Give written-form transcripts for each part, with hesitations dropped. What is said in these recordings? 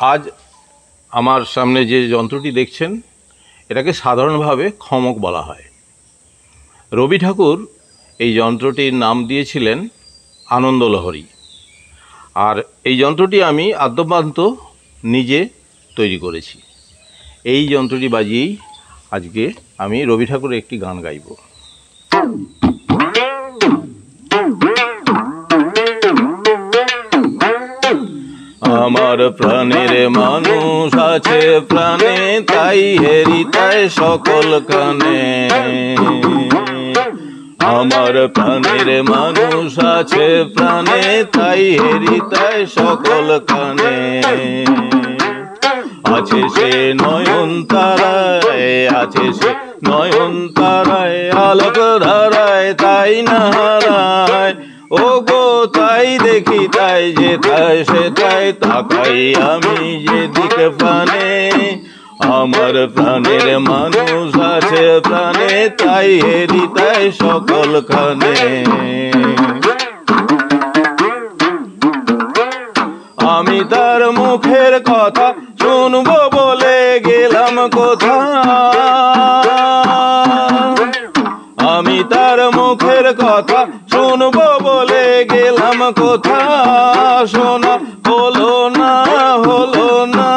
আজ আমার সামনে যে যন্ত্রটি দেখছেন এটাকে সাধারণভাবে খমক বলা হয়। রবি ঠাকুর এই যন্ত্রটির নাম দিয়েছিলেন আনন্দলহরী। আর এই যন্ত্রটি আমি আদ্যোপান্ত নিজে তৈরি করেছি। এই যন্ত্রটি বাজিয়েই আজকে আমি রবি ঠাকুরের একটি গান গাইব। আমার প্রাণের মানুষ আছে প্রাণে, তাই হেরি তাই সকল কানে। আমার প্রাণের মানুষ আছে প্রাণে, তাই হেরি তাই সকল কানে। আছে সে নয়ন তারায়, আছে সে নয়ন তারায়, আলোক ধারায় তাই না হারায়। ও গো তাই দেখি তাই যেথায় সেথায় তাকাই আমি যেদিকে প্রাণে। আমার প্রাণের মানুষ আছে প্রাণে, তাই হেরি তাই সকল খানে। আমি তার মুখের কথা শুনবো বলে গেলাম কোথা। আমি তার মুখের কথা শুনবো বলে গেলাম কোথা। শোনা হলো না, হলো না।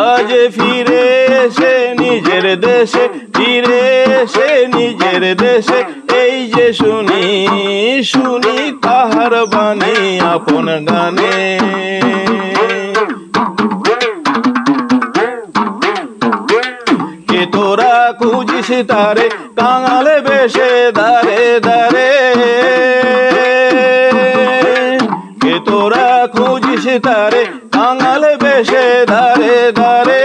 আজ ফিরে এসে নিজের দেশে, ফিরে এসে নিজের দেশে, এই যে শুনি শুনি তাহার বাণী আপন গানে। কে তোরা খুঁজিস তারে কাঙালে বেশে দারে দারে। কে তোরা খুঁজিস তারে কাঙালে বেশে দারে দারে।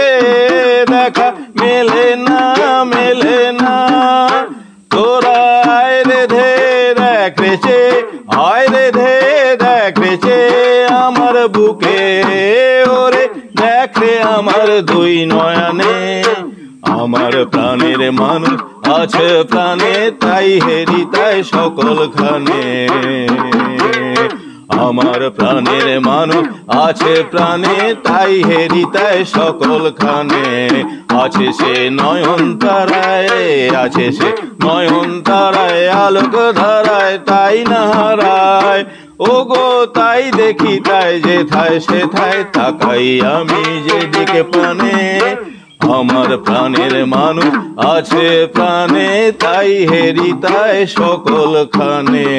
দেখা মেলে না, মেলে না। তোরা আয় রে ধে দেখ রেছে, আয় রে ধে দেখ রেছে আমার বুকে। ওরে দেখ রে আমার দুই নয়নে। আমার প্রাণের মানুষ আছে প্রাণে, তাই হেরি তাই সকল খানে। আমার প্রাণের মানুষ আছে প্রাণে, তাই হেরি তাই সকল খানে। আছে সে নয়ন তারায়, আছে সে নয়ন তারায়, আলোক ধারায় তাই না হারায়। ও গো তাই দেখি তাই যেথায় সেথায় তাকাই আমি যেদিকে প্রাণে। আমার প্রাণের মানুষ আছে প্রাণে, তাই হেরি তাই সকল খানে।